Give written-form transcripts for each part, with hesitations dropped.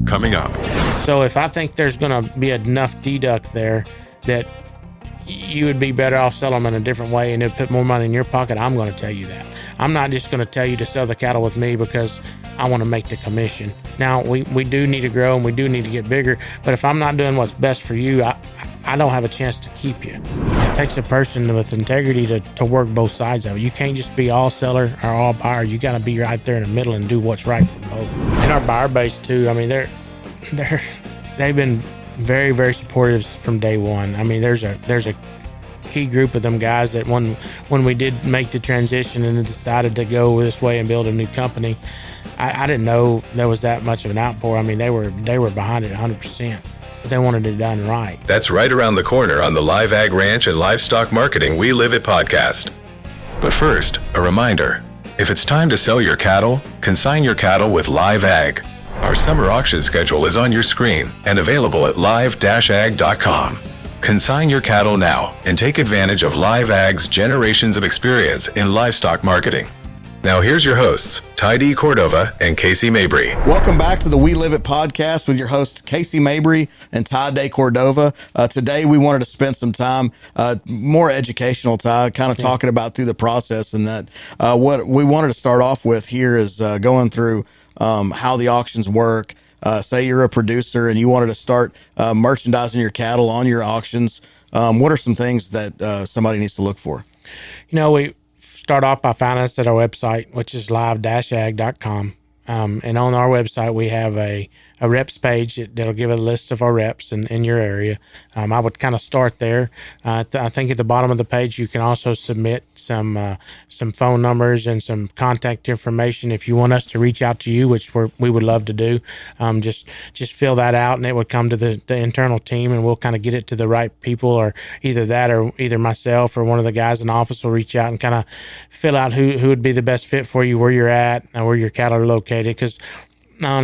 coming up. So if I think there's going to be enough deduct there that you would be better off selling them in a different way and it'd put more money in your pocket, I'm going to tell you that. I'm not just going to tell you to sell the cattle with me because I want to make the commission. Now, we do need to grow and we do need to get bigger, but if I'm not doing what's best for you, I don't have a chance to keep you. It takes a person with integrity to work both sides of it. You can't just be all seller or all buyer. You got to be right there in the middle and do what's right for both. And our buyer base too, I mean, they've been very, very supportive from day one. I mean, there's a key group of them guys that when we did make the transition and decided to go this way and build a new company, I didn't know there was that much of an outpour. I mean, they were behind it 100%. But they wanted it done right. That's right around the corner on the Live Ag Ranch and Livestock Marketing We Live It podcast. But first, a reminder. If it's time to sell your cattle, consign your cattle with Live Ag. Our summer auction schedule is on your screen and available at live-ag.com. Consign your cattle now and take advantage of Live Ag's generations of experience in livestock marketing. Now here's your hosts, deCordova and Casey Mabry. Welcome back to the We Live It podcast with your hosts, Casey Mabry and deCordova. Today we wanted to spend some time, more educational time, kind of talking about through the process, and that what we wanted to start off with here is going through how the auctions work. Say you're a producer and you wanted to start merchandising your cattle on your auctions. What are some things that somebody needs to look for? You know, we start off by finding us at our website, which is live-ag.com. And on our website, we have a reps page that'll give a list of our reps in your area. I would kind of start there. I think at the bottom of the page, you can also submit some phone numbers and some contact information if you want us to reach out to you, which we would love to do. Just fill that out, and it would come to the internal team, and we'll kind of get it to the right people, or either myself or one of the guys in the office will reach out and kind of fill out who would be the best fit for you, where you're at, and where your cattle are located, because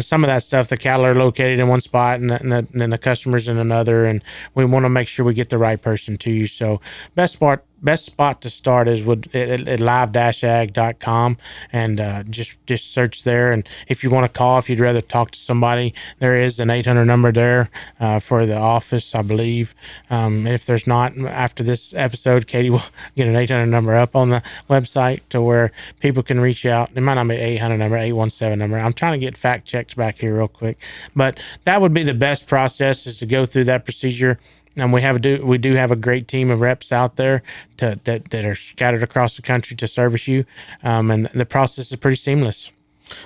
some of that stuff, the cattle are located in one spot and the customers in another, and we want to make sure we get the right person to you. So best spot to start is at live-ag.com, and just search there. And if you want to call, if you'd rather talk to somebody, there is an 800 number there for the office, I believe. And if there's not, after this episode, Katie will get an 800 number up on the website to where people can reach out. It might not be 800 number, 817 number. I'm trying to get fact checks back here real quick, but that would be the best process, is to go through that procedure. And we do have a great team of reps out there that are scattered across the country to service you, and the process is pretty seamless.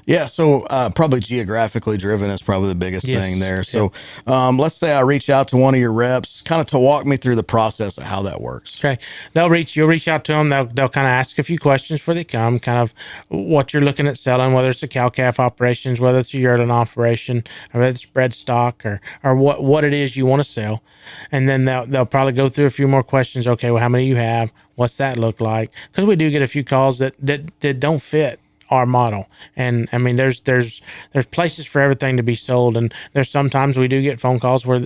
Yeah, so probably geographically driven is probably the biggest thing there. So let's say I reach out to one of your reps, kind of to walk me through the process of how that works. Okay, you'll reach out to them. They'll kind of ask a few questions before they come, kind of what you're looking at selling, whether it's a cow-calf operations, whether it's a yearling operation, or whether it's bred stock, or what it is you want to sell. And then they'll probably go through a few more questions. Okay, well, how many you have? What's that look like? Because we do get a few calls that don't fit our model. And I mean, there's places for everything to be sold, and there's sometimes we do get phone calls where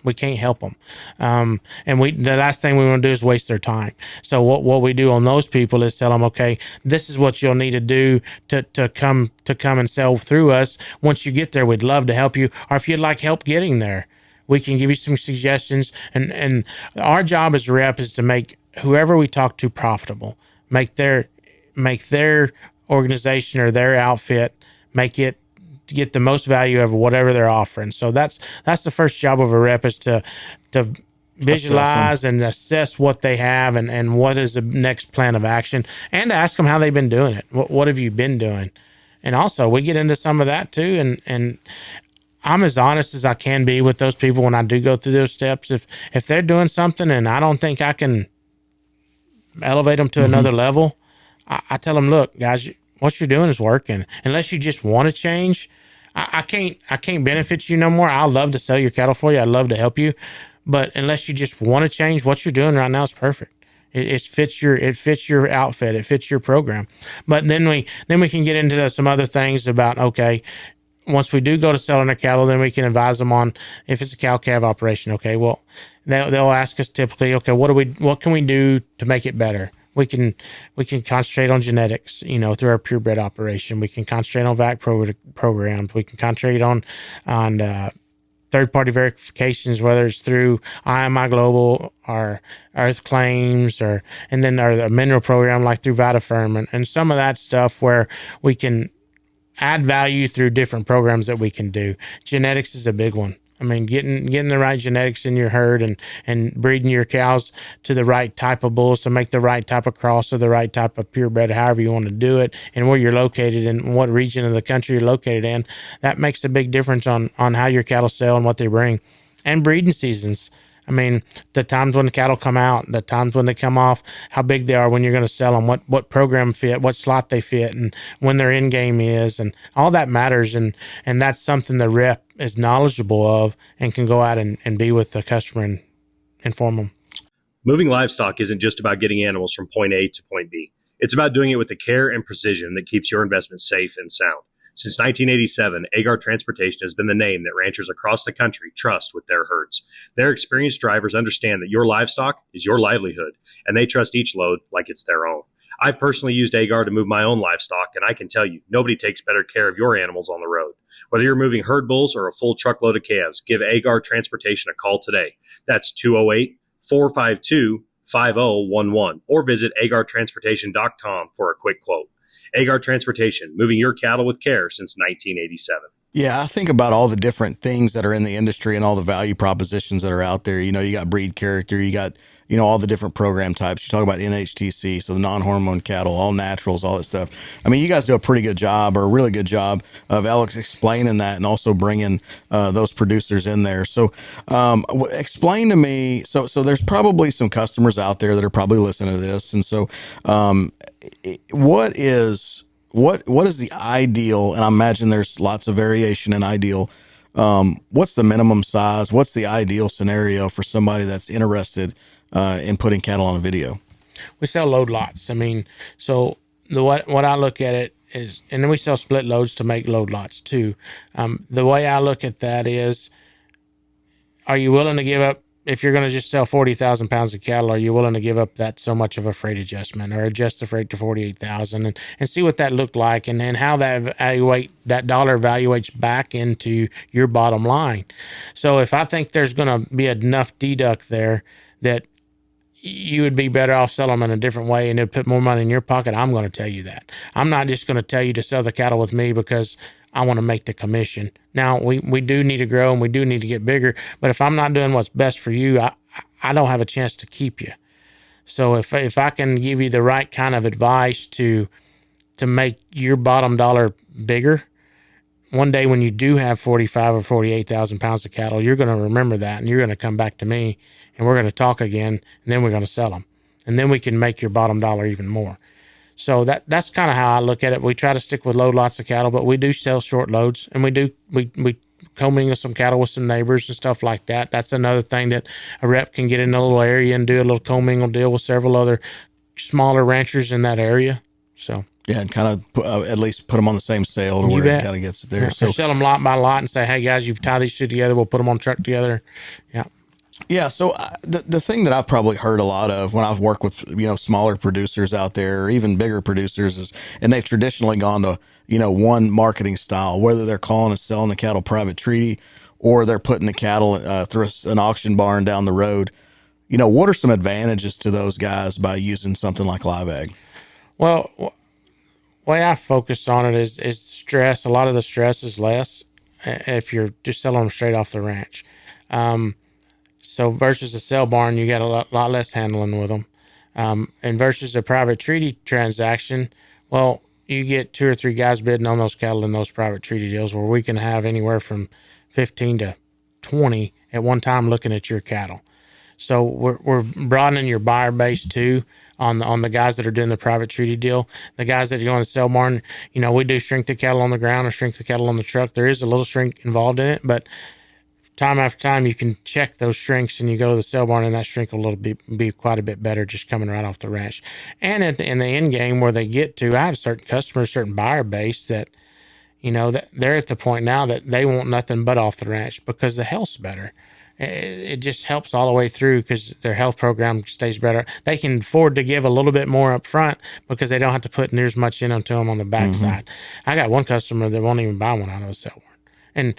we can't help them. And the last thing we want to do is waste their time. So what we do on those people is tell them, okay, this is what you'll need to do to come and sell through us. Once you get there, we'd love to help you. Or if you'd like help getting there, we can give you some suggestions. And our job as a rep is to make whoever we talk to profitable, make their organization or their outfit, make it to get the most value of whatever they're offering. So that's the first job of a rep, is to visualize and assess what they have and what is the next plan of action, and to ask them how they've been doing it. What have you been doing? And also we get into some of that too. And I'm as honest as I can be with those people when I do go through those steps. If they're doing something and I don't think I can elevate them to another level, I tell them, look, guys, what you're doing is working. Unless you just want to change, I can't benefit you no more. I'd love to sell your cattle for you. I'd love to help you. But unless you just want to change, what you're doing right now is perfect. It fits your outfit. It fits your program. But then we can get into some other things about, okay, once we do go to selling their cattle, then we can advise them on if it's a cow-calf operation. Okay, well, they'll ask us typically, okay, what can we do to make it better? we can concentrate on genetics, through our purebred operation. We can concentrate on programs. We can concentrate on third-party verifications, whether it's through IMI Global or Earth Claims, and then our mineral program like through VitaFirm, and some of that stuff where we can add value through different programs that we can do. Genetics is a big one. I mean, getting the right genetics in your herd and breeding your cows to the right type of bulls to make the right type of cross or the right type of purebred, however you want to do it, and where you're located and what region of the country you're located in, that makes a big difference on how your cattle sell and what they bring. And breeding seasons. I mean, the times when the cattle come out, the times when they come off, how big they are when you're going to sell them, what program fit, what slot they fit, and when their end game is, and all that matters. And that's something the rep is knowledgeable of and can go out and be with the customer and inform them. Moving livestock isn't just about getting animals from point A to point B. It's about doing it with the care and precision that keeps your investment safe and sound. Since 1987, Agar Transportation has been the name that ranchers across the country trust with their herds. Their experienced drivers understand that your livestock is your livelihood, and they trust each load like it's their own. I've personally used Agar to move my own livestock, and I can tell you, nobody takes better care of your animals on the road. Whether you're moving herd bulls or a full truckload of calves, give Agar Transportation a call today. That's 208-452-5011, or visit agartransportation.com for a quick quote. Agar Transportation, moving your cattle with care since 1987. Yeah, I think about all the different things that are in the industry and all the value propositions that are out there. You got breed character, you got, all the different program types. You talk about NHTC, so the non-hormone cattle, all naturals, all that stuff. I mean, you guys do a pretty good job, or a really good job of Alex explaining that and also bringing those producers in there. So explain to me, so there's probably some customers out there that are probably listening to this. And so what is the ideal? And I imagine there's lots of variation in ideal. What's the minimum size? What's the ideal scenario for somebody that's interested in putting cattle on a video? We sell load lots. I mean, so what I look at it is, and then we sell split loads to make load lots too. The way I look at that is, are you willing to give up? If you're going to just sell 40,000 pounds of cattle, are you willing to give up that so much of a freight adjustment, or adjust the freight to 48,000 and see what that looked like, and how that dollar evaluates back into your bottom line. So if I think there's going to be enough deduct there that you would be better off selling them in a different way and it'd put more money in your pocket, I'm going to tell you that. I'm not just going to tell you to sell the cattle with me because I want to make the commission. Now, we do need to grow and we do need to get bigger, but if I'm not doing what's best for you, I don't have a chance to keep you. So if I can give you the right kind of advice to make your bottom dollar bigger, one day when you do have 45 or 48,000 pounds of cattle, you're going to remember that and you're going to come back to me and we're going to talk again, and then we're going to sell them. And then we can make your bottom dollar even more. So that's kind of how I look at it. We try to stick with load lots of cattle, but we do sell short loads, and we commingle some cattle with some neighbors and stuff like that. That's another thing that a rep can get in a little area and do a little commingle deal with several other smaller ranchers in that area. So yeah, and kind of at least put them on the same sale to where it kind of gets there. Yeah. So sell them lot by lot and say, hey guys, you've tied these two together. We'll put them on a truck together. Yeah. Yeah. So the thing that I've probably heard a lot of when I've worked with, smaller producers out there or even bigger producers is, and they've traditionally gone to, one marketing style, whether they're calling and selling the cattle private treaty or they're putting the cattle through an auction barn down the road. What are some advantages to those guys by using something like Live Ag? Well, way I focus on it is stress. A lot of the stress is less if you're just selling them straight off the ranch. So versus a sell barn, you got a lot less handling with them. And versus a private treaty transaction, well, you get 2 or 3 guys bidding on those cattle in those private treaty deals where we can have anywhere from 15 to 20 at one time looking at your cattle. So we're broadening your buyer base too on the guys that are doing the private treaty deal. The guys that are going to sell barn, we do shrink the cattle on the ground or shrink the cattle on the truck. There is a little shrink involved in it, but time after time you can check those shrinks and you go to the sell barn and that shrink will be quite a bit better just coming right off the ranch. And in the end game where they get to, I have certain customers, certain buyer base that, that they're at the point now that they want nothing but off the ranch because the health's better. it just helps all the way through because their health program stays better. They can afford to give a little bit more up front because they don't have to put near as much in onto them on the backside. I got one customer that won't even buy one out of a sale barn. And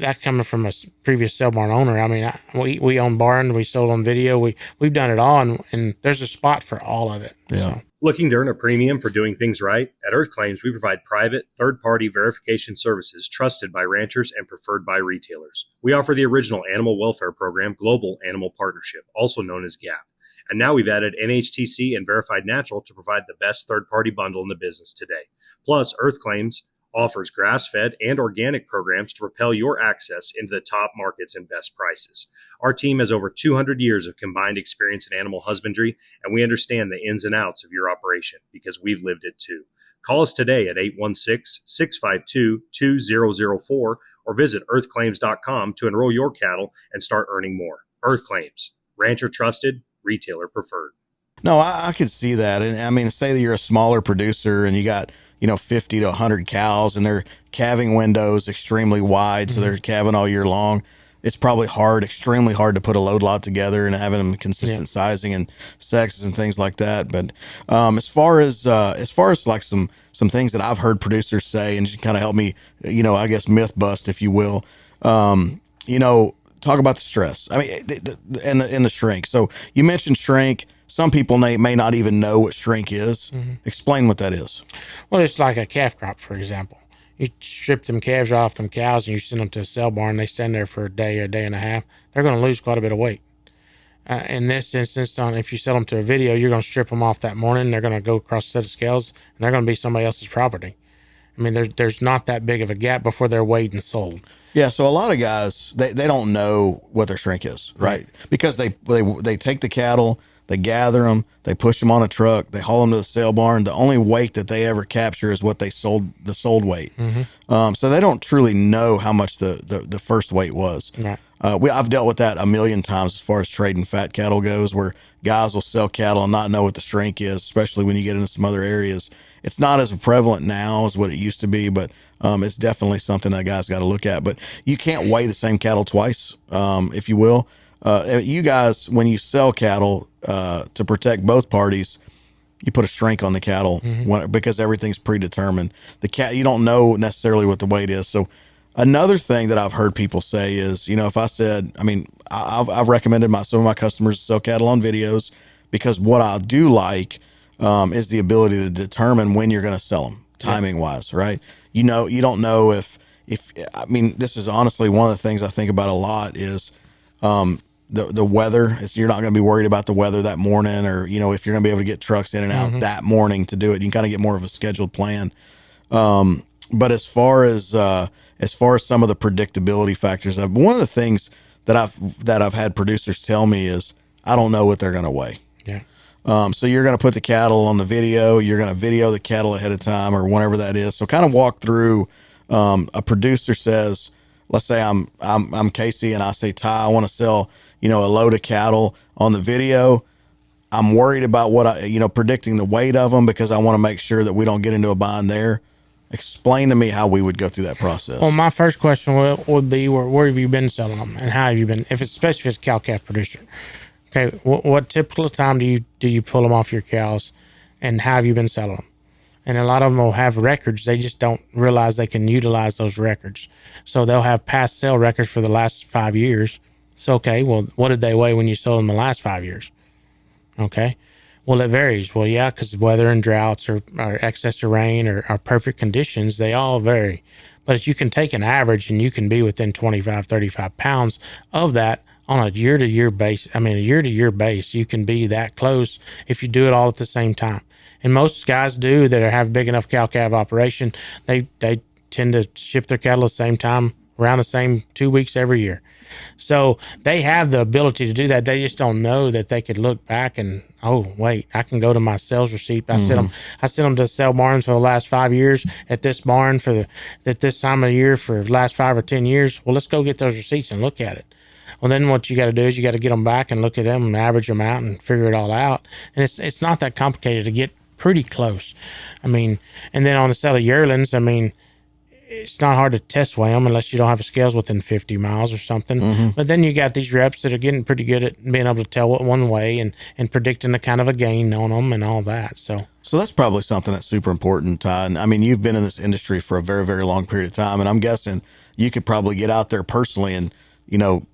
that coming from a previous sale barn owner. I mean, we own barn, we sold on video, we've done it all, and there's a spot for all of it. Yeah. So. Looking to earn a premium for doing things right? At Earth Claims, we provide private, third-party verification services trusted by ranchers and preferred by retailers. We offer the original animal welfare program, Global Animal Partnership, also known as GAP. And now we've added NHTC and Verified Natural to provide the best third-party bundle in the business today. Plus, Earth Claims offers grass-fed and organic programs to propel your access into the top markets and best prices. Our team has over 200 years of combined experience in animal husbandry, and we understand the ins and outs of your operation because we've lived it too. Call us today at 816-652-2004 or visit earthclaims.com to enroll your cattle and start earning more. Earth Claims, rancher trusted, retailer preferred. No, I could see that. And I mean, say that you're a smaller producer and you got, 50 to 100 cows and their calving windows extremely wide. So they're calving all year long. It's probably extremely hard to put a load lot together and having them consistent sizing and sexes and things like that. But as far as like some things that I've heard producers say, and kind of help me, I guess myth bust, if you will, talk about the stress. I mean, and the shrink. So you mentioned shrink. Some people may not even know what shrink is. Explain what that is. Well, it's like a calf crop, for example. You strip them calves off them cows and you send them to a sale barn. They stand there for a day and a half. They're going to lose quite a bit of weight. In this instance, if you sell them to a video, you're going to strip them off that morning. They're going to go across a set of scales, and they're going to be somebody else's property. I mean, there's not that big of a gap before they're weighed and sold. Yeah, so a lot of guys, they don't know what their shrink is, right? Because they take the cattle, they gather them, they push them on a truck, they haul them to the sale barn. The only weight that they ever capture is what they sold, the sold weight. So they don't truly know how much the first weight was. Right. I've dealt with that a million times as far as trading fat cattle goes, where guys will sell cattle and not know what the shrink is, especially when you get into some other areas. It's not as prevalent now as what it used to be, but it's definitely something that guys got to look at. But you can't weigh the same cattle twice, if you will. You guys, when you sell cattle, to protect both parties, you put a shrink on the cattle because everything's predetermined. You don't know necessarily what the weight is. So another thing that I've heard people say is, if I said, I've recommended some of my customers to sell cattle on videos because what I do like is the ability to determine when you're going to sell them, timing wise, right? You don't know if this is honestly one of the things I think about a lot is the weather. You're not going to be worried about the weather that morning, or if you're going to be able to get trucks in and out that morning to do it. You can kind of get more of a scheduled plan. But as far as some of the predictability factors, one of the things that I've had producers tell me is I don't know what they're going to weigh. Yeah. So you're going to put the cattle on the video. You're going to video the cattle ahead of time or whenever that is. So kind of walk through. A producer says, let's say I'm Casey and I say, Ty, I want to sell a load of cattle on the video. I'm worried about predicting the weight of them because I want to make sure that we don't get into a bind there. Explain to me how we would go through that process. Well, my first question would be, where have you been selling them and how have you been, especially if it's a cow-calf producer. Okay, what typical time do you pull them off your cows and how have you been selling them? And a lot of them will have records. They just don't realize they can utilize those records. So they'll have past sale records for the last 5 years. So, okay, well, what did they weigh when you sold them the last 5 years? Okay. Well, it varies. Well, yeah, because weather and droughts or excess of rain or perfect conditions, they all vary. But if you can take an average and you can be within 25, 35 pounds of that on a year-to-year base, you can be that close if you do it all at the same time. And most guys do that have a big enough cow-calf operation, they tend to ship their cattle at the same time, around the same 2 weeks every year. So they have the ability to do that. They just don't know that they could look back and, oh, wait, I can go to my sales receipt. I sent them to sell barns for the last 5 years at this barn at this time of year for the last 5 or 10 years. Well, let's go get those receipts and look at it. Well, then what you got to do is you got to get them back and look at them and average them out and figure it all out. And it's not that complicated to get pretty close. And then on the sale of yearlings, it's not hard to test weigh them unless you don't have a scales within 50 miles or something. But then you got these reps that are getting pretty good at being able to tell what one way and predicting the kind of a gain on them and all that. So that's probably something that's super important, Todd. I mean, you've been in this industry for a very, very long period of time, and I'm guessing you could probably get out there personally and,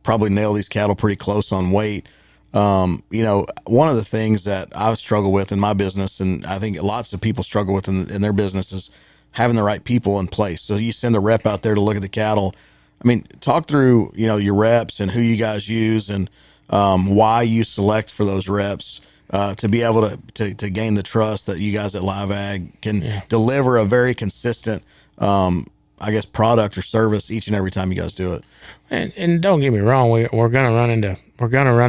probably nail these cattle pretty close on weight. One of the things that I struggle with in my business, and I think lots of people struggle with in their business, is having the right people in place. So you send a rep out there to look at the cattle. I mean, talk through, your reps and who you guys use and why you select for those reps to be able to gain the trust that you guys at Live Ag can deliver a very consistent, product or service each and every time you guys do it. And don't get me wrong, we're gonna run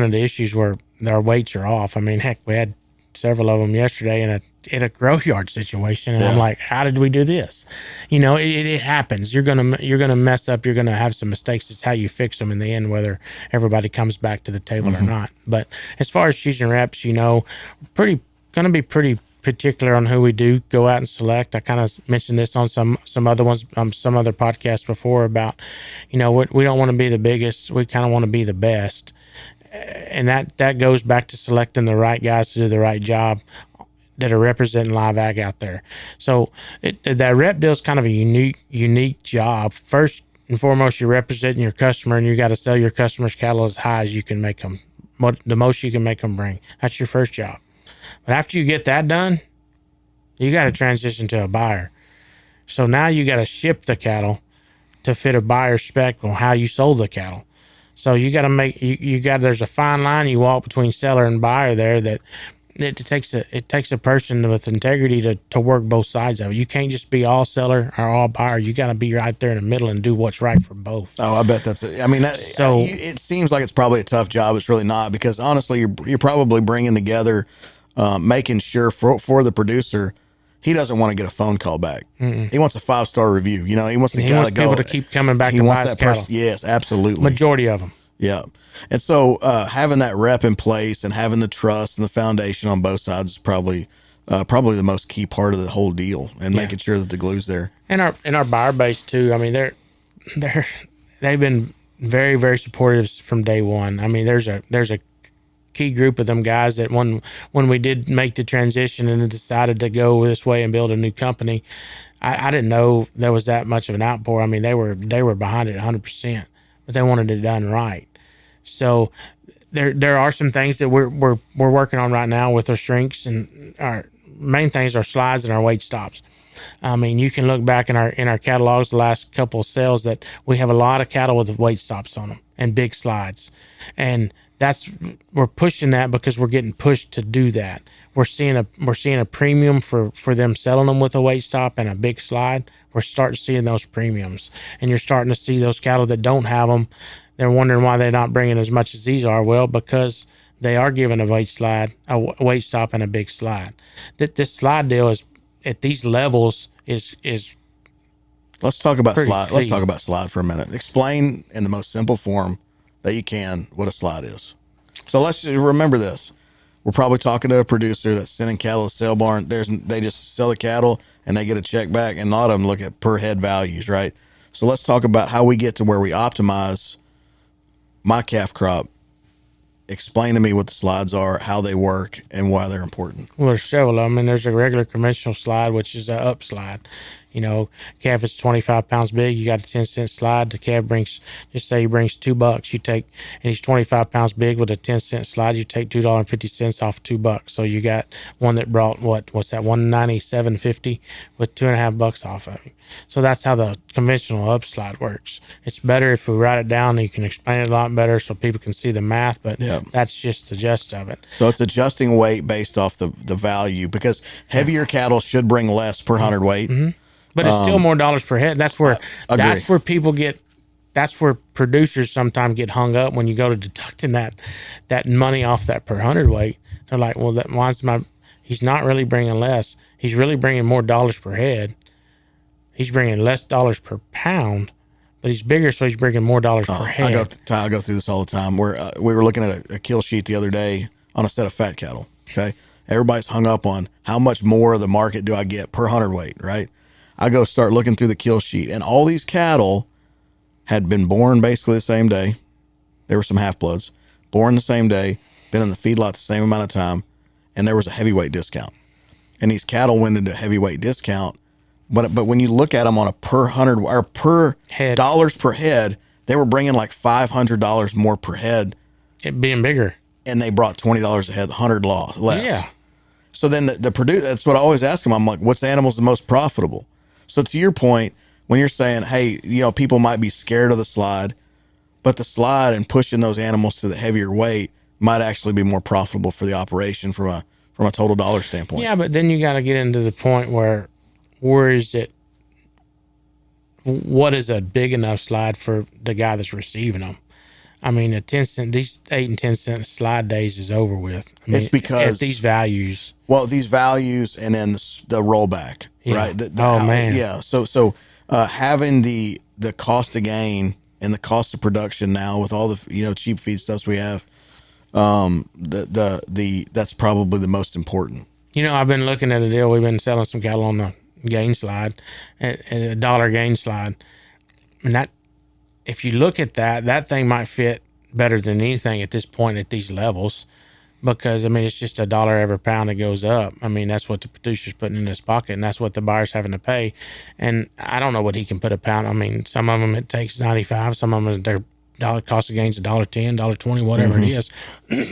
into issues where our weights are off. I mean, heck, we had several of them yesterday in a grow yard situation, and I'm like, how did we do this? It happens. You're gonna mess up. You're gonna have some mistakes. It's how you fix them in the end, whether everybody comes back to the table or not. But as far as choosing reps, gonna be pretty particular on who we do go out and select. I kind of mentioned this on some other ones, some other podcasts before about, we don't want to be the biggest. We kind of want to be the best. And that goes back to selecting the right guys to do the right job that are representing Live Ag out there. So that rep deal is kind of a unique job. First and foremost, you're representing your customer, and you got to sell your customer's cattle as high as you can make them, the most you can make them bring. That's your first job. But after you get that done, you got to transition to a buyer. So now you got to ship the cattle to fit a buyer's spec on how you sold the cattle. So you got to there's a fine line you walk between seller and buyer there that it takes a person with integrity to work both sides of it. You can't just be all seller or all buyer. You got to be right there in the middle and do what's right for both. Oh, I bet that's it. I mean, it seems like it's probably a tough job. It's really not, because honestly, you're probably bringing together, making sure for the producer, he doesn't want to get a phone call back. He wants a 5-star review. He wants to people to keep coming back to buy his cattle. Yes, absolutely. Majority of them. Yeah. And so having that rep in place and having the trust and the foundation on both sides is probably the most key part of the whole deal, and making sure that the glue's there. And our buyer base too. I mean, they've been very, very supportive from day one. I mean, there's a key group of them guys that when we did make the transition and decided to go this way and build a new company, I didn't know there was that much of an outpour. I mean, they were behind it 100%, but they wanted it done right. So there are some things that we're working on right now with our shrinks, and our main things are slides and our weight stops. I mean, you can look back in our catalogs the last couple of sales that we have a lot of cattle with weight stops on them and big slides, and we're pushing that because we're getting pushed to do that. We're seeing a premium for them selling them with a weight stop and a big slide. We're starting seeing those premiums, and you're starting to see those cattle that don't have them. They're wondering why they're not bringing as much as these are. Well, because they are given a weight weight stop and a big slide. This slide deal is at these levels is. Let's talk about slide. Let's talk about slide for a minute. Explain in the most simple form that you can what a slide is. So let's just remember this. We're probably talking to a producer that's sending cattle to sale barn. They just sell the cattle and they get a check back, and a lot of them look at per head values, right? So let's talk about how we get to where we optimize my calf crop. Explain to me what the slides are, how they work, and why they're important. Well, there's several of them, and there's a regular conventional slide, which is an up slide. Calf is 25 pounds big. You got a 10-cent slide. The calf just say he brings $2. and he's 25 pounds big with a 10-cent slide. You take $2.50 off $2. So you got one that brought what's that, $197.50 with $2.50 off of it. So that's how the conventional up slide works. It's better if we write it down. You can explain it a lot better so people can see the math, but that's just the gist of it. So it's adjusting weight based off the value, because heavier cattle should bring less per hundredweight. Mm-hmm. But it's still more dollars per head. That's where producers sometimes get hung up when you go to deducting that money off that per hundredweight. They're like, well, he's not really bringing less. He's really bringing more dollars per head. He's bringing less dollars per pound, but he's bigger, so he's bringing more dollars per head. I go through this all the time. We were looking at a kill sheet the other day on a set of fat cattle. Okay, everybody's hung up on how much more of the market do I get per hundredweight, right? I go start looking through the kill sheet, and all these cattle had been born basically the same day. There were some half-bloods, born the same day, been in the feedlot the same amount of time, and there was a heavyweight discount. And these cattle went into heavyweight discount, but when you look at them on a per hundred or per Head. dollars per head, they were bringing like $500 more per head, It being bigger. and they brought $20 a head, 100 less. Yeah. So then the produce, that's what I always ask them. I'm like, what's the animal's the most profitable? So to your point, when you're saying, hey, people might be scared of the slide, but the slide and pushing those animals to the heavier weight might actually be more profitable for the operation from a total dollar standpoint. Yeah, but then you got to get into the point where is it? What is a big enough slide for the guy that's receiving them? I mean, these 8 and 10 cent slide days is over with. I mean, It's because at these values. Well, these values and then the rollback, Yeah. right? Man. Yeah. So having the cost of gain and the cost of production now with all the cheap feedstuffs we have, that's probably the most important. I've been looking at a deal. We've been selling some cattle on the gain slide, at a dollar gain slide, and that, if you look at that thing might fit better than anything at this point at these levels, because it's just $1 every pound that goes up. That's what the producer's putting in his pocket, and that's what the buyer's having to pay. And I don't know what he can put a pound. Some of them it takes 95, some of them their dollar cost of gains $1.10, $1.20, whatever it is.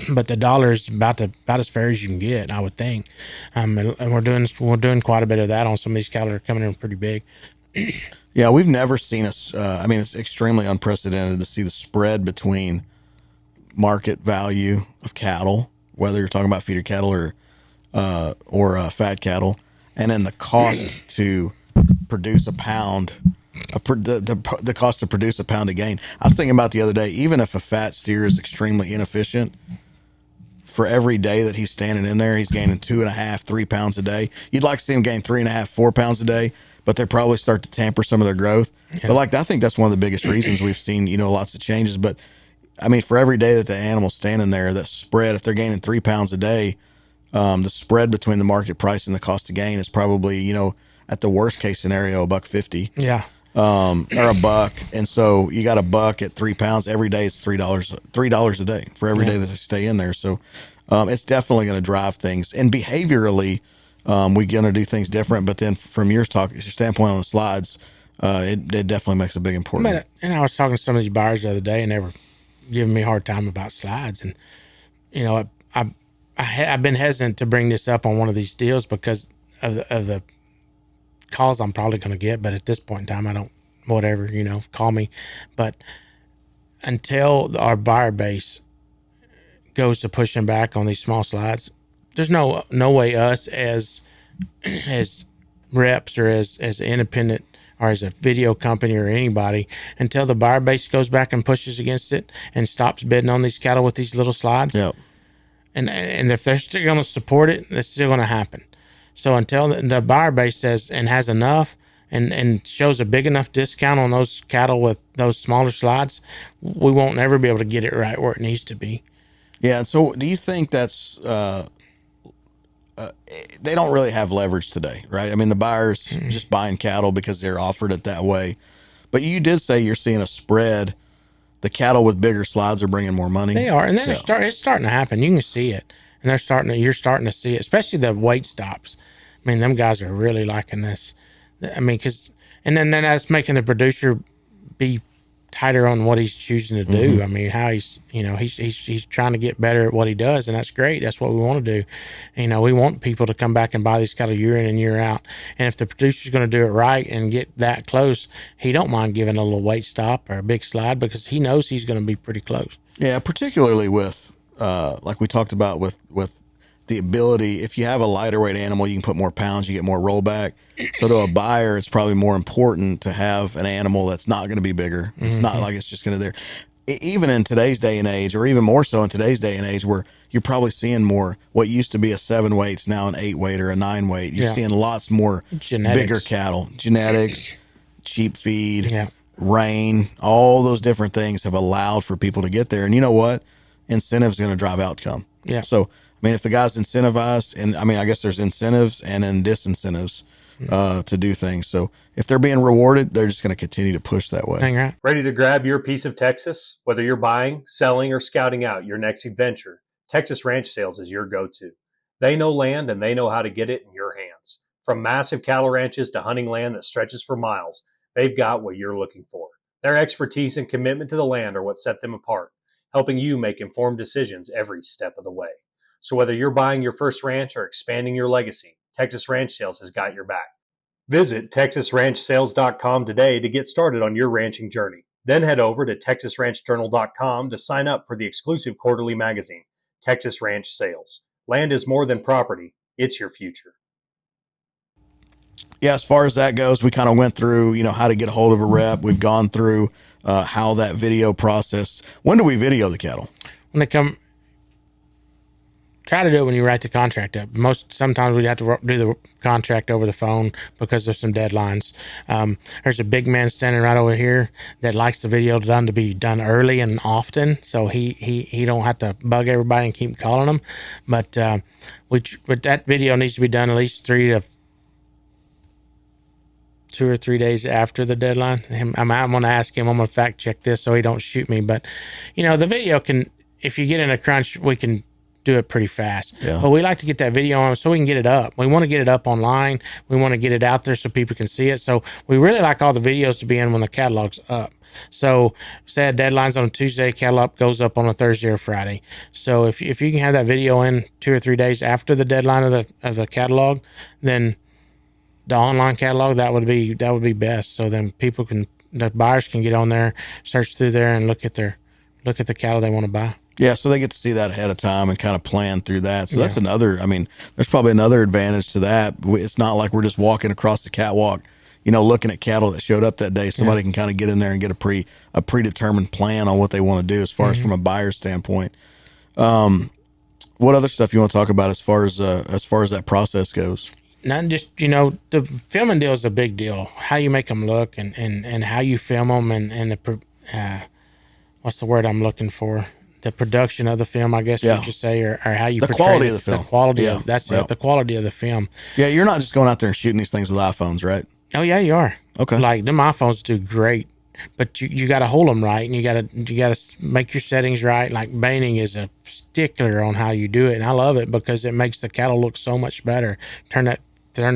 But the dollar is about as fair as you can get, I would think. And we're doing quite a bit of that on some of these cattle that are coming in pretty big. Yeah, we've never seen it's extremely unprecedented to see the spread between market value of cattle, whether you're talking about feeder cattle or fat cattle, and then the cost to produce a pound, the cost to produce a pound of gain. I was thinking about the other day, even if a fat steer is extremely inefficient, for every day that he's standing in there, he's gaining 2.5, 3 pounds a day. You'd like to see him gain 3.5, 4 pounds a day, but they probably start to tamper some of their growth. Yeah. But I think that's one of the biggest reasons we've seen, lots of changes. But for every day that the animal's standing there, that spread, if they're gaining 3 pounds a day, the spread between the market price and the cost of gain is probably, at the worst case scenario, $1.50. Yeah. Or $1. And so you got $1 at 3 pounds. Every day is $3 a day for every day that they stay in there. So it's definitely going to drive things. And behaviorally, we're going to do things different. But then from your standpoint on the slides, it definitely makes a big important. And I was talking to some of these buyers the other day, and they were giving me a hard time about slides. And I've been hesitant to bring this up on one of these deals because of the calls I'm probably going to get. But at this point in time, I don't. Whatever, call me. But until our buyer base goes to pushing back on these small slides, there's no way us as reps or as independent or as a video company or anybody, until the buyer base goes back and pushes against it and stops bidding on these cattle with these little slides. Yep. And if they're still going to support it, it's still going to happen. So until the buyer base says and has enough and shows a big enough discount on those cattle with those smaller slides, we won't ever be able to get it right where it needs to be. Yeah. So do you think that's they don't really have leverage today, right? The buyers just buying cattle because they're offered it that way. But you did say you're seeing a spread. The cattle with bigger slides are bringing more money. They are, and then it's starting to happen. You can see it, and you're starting to see it, especially the weight stops. Them guys are really liking this. And then that's making the producer be tighter on what he's choosing to do. How he's trying to get better at what he does, and that's great. That's what we want to do. We want people to come back and buy these cattle year in and year out. And if the producer's going to do it right and get that close, he don't mind giving a little weight stop or a big slide because he knows he's going to be pretty close. Yeah, particularly with like we talked about with the ability, if you have a lighter weight animal, you can put more pounds, you get more rollback. So to a buyer, it's probably more important to have an animal that's not going to be bigger. It's not like it's just going to there. Even in today's day and age, or even more so in today's day and age, where you're probably seeing more, what used to be a 7 weight's now an 8 weight or a 9 weight. You're seeing lots more bigger cattle, genetics, cheap feed, rain, all those different things have allowed for people to get there. And you know what? Incentive's going to drive outcome. Yeah. So, if the guy's incentivized, and I guess there's incentives and then disincentives. to do things. So if they're being rewarded, they're just going to continue to push that way. Hang right. Ready to grab your piece of Texas? Whether you're buying, selling, or scouting out your next adventure, Texas Ranch Sales is your go-to. They know land and they know how to get it in your hands. From massive cattle ranches to hunting land that stretches for miles, they've got what you're looking for. Their expertise and commitment to the land are what set them apart, helping you make informed decisions every step of the way. So whether you're buying your first ranch or expanding your legacy, Texas Ranch Sales has got your back. Visit TexasRanchSales.com today to get started on your ranching journey. Then head over to TexasRanchJournal.com to sign up for the exclusive quarterly magazine, Texas Ranch Sales. Land is more than property, it's your future. Yeah, as far as that goes, we kind of went through, how to get a hold of a rep. We've gone through how that video process. When do we video the cattle? When they come, try to do it when you write the contract up. Sometimes we have to do the contract over the phone because there's some deadlines. There's a big man standing right over here that likes the video to be done early and often, so he don't have to bug everybody and keep calling them. But that video needs to be done at least 2 or 3 days after the deadline. I'm going to ask him. I'm going to fact check this so he don't shoot me. But the video can, if you get in a crunch, we can do it pretty fast. Yeah. But we like to get that video on so we can get it up. We want to get it up online. We want to get it out there so people can see it. So we really like all the videos to be in when the catalog's up. So say a deadline's on a Tuesday, catalog goes up on a Thursday or Friday. So if you can have that video in 2 or 3 days after the deadline of the catalog, then the online catalog, that would be best. So then the buyers can get on there, search through there, and look at the cattle they want to buy. Yeah, so they get to see that ahead of time and kind of plan through that. So that's another. There's probably another advantage to that. It's not like we're just walking across the catwalk, looking at cattle that showed up that day. Somebody can kind of get in there and get a predetermined plan on what they want to do as far as from a buyer standpoint. What other stuff you want to talk about as far as that process goes? Not just, the filming deal is a big deal. How you make them look and how you film them and what's the word I'm looking for? The production of the film, I guess you should say, or how you portray quality of the film. The quality of the quality of the film. Yeah, you're not just going out there and shooting these things with iPhones, right? Oh yeah, you are. Okay. Like them iPhones do great, but you got to hold them right, and you got to make your settings right. Like Baining is a stickler on how you do it, and I love it because it makes the cattle look so much better. Turn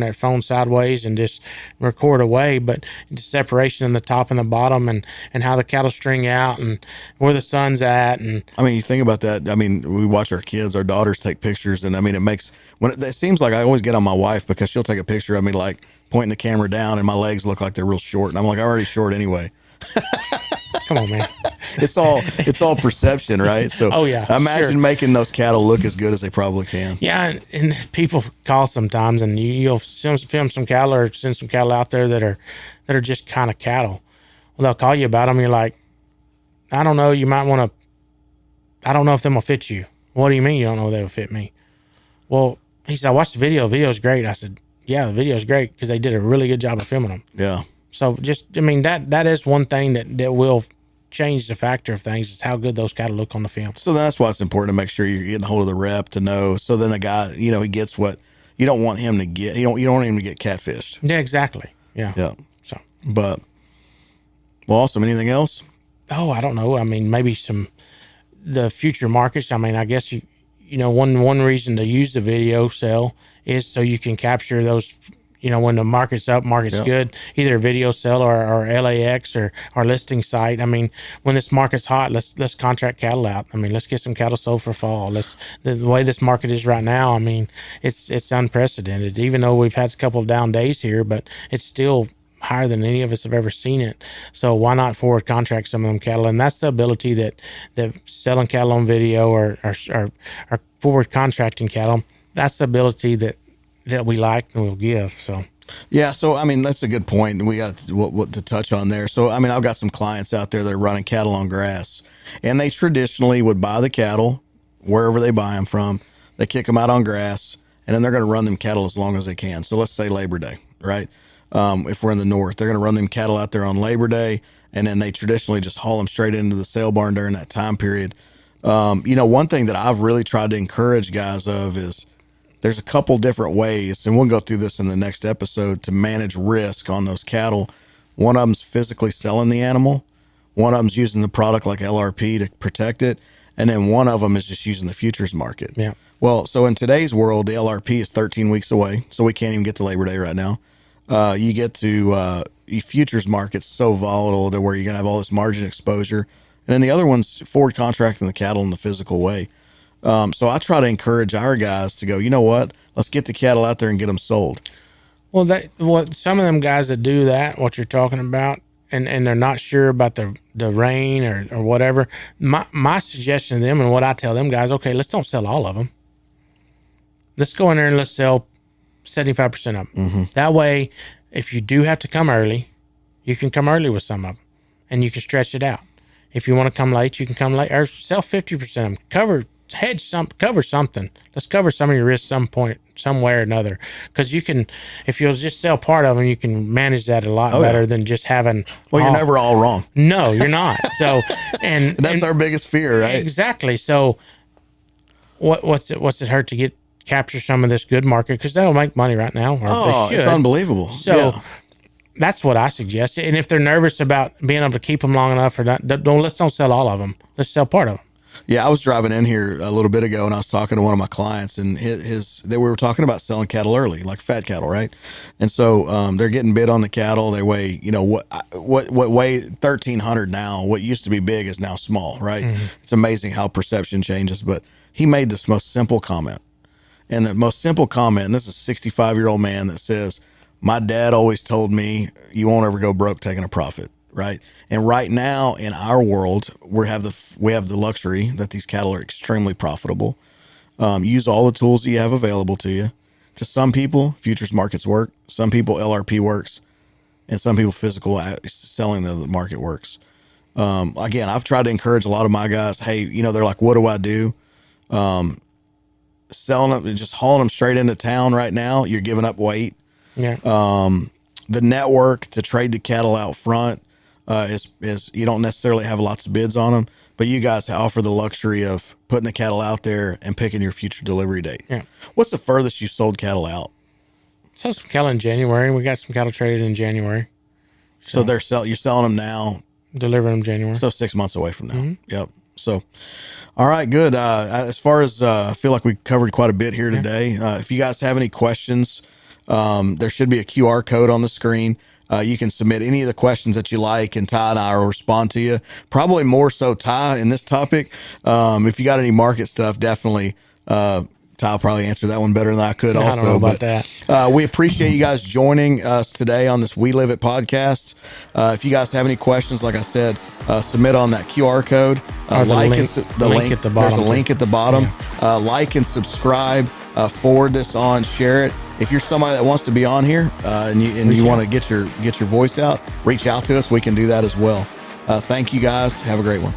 that phone sideways and just record away, but the separation in the top and the bottom and how the cattle string out and where the sun's at. And you think about that. We watch our daughters take pictures, and it seems like I always get on my wife because she'll take a picture of me like pointing the camera down and my legs look like they're real short. And I'm like, I'm already short anyway. Come on, man. It's all perception, right? So oh yeah, imagine making those cattle look as good as they probably can. Yeah, and people call sometimes, and you'll film some cattle or send some cattle out there that are just kind of cattle. Well, they'll call you about them. You're like, I don't know. You might want to. I don't know if them will fit you. What do you mean you don't know if they will fit me? Well, he said, I watched the video. The video's great. I said, yeah, the video's great because they did a really good job of filming them. Yeah. So that is one thing that will change the factor of things is how good those cattle look on the film. So that's why it's important to make sure you're getting a hold of the rep to know. So then a guy, he gets what you don't want him to get. You don't want him to get catfished. Yeah, exactly. Yeah. Yeah. So, well, awesome. Anything else? Oh, I don't know. Maybe the future markets. I guess one reason to use the video sell is so you can capture those. When the market's up, market's good, either a video sell or LAX or our listing site. When this market's hot, let's contract cattle out. Let's get some cattle sold for fall. The way this market is right now, it's unprecedented. Even though we've had a couple of down days here, but it's still higher than any of us have ever seen it. So why not forward contract some of them cattle? And that's the ability that selling cattle on video or forward contracting cattle. That's the ability that we like and we'll give. So yeah, so that's a good point, and we got what to touch on there. So I've got some clients out there that are running cattle on grass, and they traditionally would buy the cattle wherever they buy them from. They kick them out on grass, and then they're going to run them cattle as long as they can. So let's say Labor Day, right? If we're in the north, they're going to run them cattle out there on Labor Day, and then they traditionally just haul them straight into the sale barn during that time period. One thing that I've really tried to encourage guys of is there's a couple different ways, and we'll go through this in the next episode, to manage risk on those cattle. One of them's physically selling the animal. One of them's using the product like LRP to protect it. And then one of them is just using the futures market. Yeah. Well, so in today's world, the LRP is 13 weeks away. So we can't even get to Labor Day right now. You get to futures market's so volatile to where you're going to have all this margin exposure. And then the other one's forward contracting the cattle in the physical way. So I try to encourage our guys to go, you know what? Let's get the cattle out there and get them sold. Well, some of them guys that do that, what you're talking about, and they're not sure about the rain or whatever. My suggestion to them, and what I tell them guys, okay, let's don't sell all of them. Let's go in there and let's sell 75% of them. Mm-hmm. That way, if you do have to come early, you can come early with some of them, and you can stretch it out. If you want to come late, you can come late, or sell 50% of them. Cover something. Let's cover some of your risk some point, somewhere or another. Because you can, if you'll just sell part of them, you can manage that a lot better than just having. Well, you're never all wrong. No, you're not. So, and that's our biggest fear, right? Exactly. So, what's it hurt to capture some of this good market? Because that'll make money right now. It's unbelievable. So. That's what I suggest. And if they're nervous about being able to keep them long enough, or not, let's don't sell all of them. Let's sell part of them. Yeah, I was driving in here a little bit ago, and I was talking to one of my clients, and we were talking about selling cattle early, like fat cattle, right? And so they're getting bid on the cattle. They weigh, what weigh 1,300 now. What used to be big is now small, right? Mm-hmm. It's amazing how perception changes. But he made this most simple comment, and the most simple comment. And this is a 65-year-old man that says, "My dad always told me you won't ever go broke taking a profit." Right. And right now in our world, we have the luxury that these cattle are extremely profitable. Use all the tools that you have available to you. To some people, futures markets work. Some people, LRP works. And some people, physical selling the market works. Again, I've tried to encourage a lot of my guys. Hey, they're like, what do I do? Selling them, just hauling them straight into town right now, you're giving up weight. Yeah. The network to trade the cattle out front is you don't necessarily have lots of bids on them, but you guys offer the luxury of putting the cattle out there and picking your future delivery date. Yeah. What's the furthest you sold cattle out? Sold some cattle in January. We got some cattle traded in January. So you're selling them now. Delivering them January. So 6 months away from now. Mm-hmm. Yep. So, all right, good. As far as I feel like we covered quite a bit here today. If you guys have any questions, there should be a QR code on the screen. You can submit any of the questions that you like, and Ty and I will respond to you. Probably more so Ty in this topic. If you got any market stuff, definitely Ty will probably answer that one better than I could. I don't know about that. We appreciate you guys joining us today on this We Live It podcast. If you guys have any questions, like I said, submit on that QR code. The link at the bottom. There's a link at the bottom. Yeah. Like and subscribe. Forward this on. Share it. If you're somebody that wants to be on here and you want to get your voice out, reach out to us. We can do that as well. Thank you guys. Have a great one.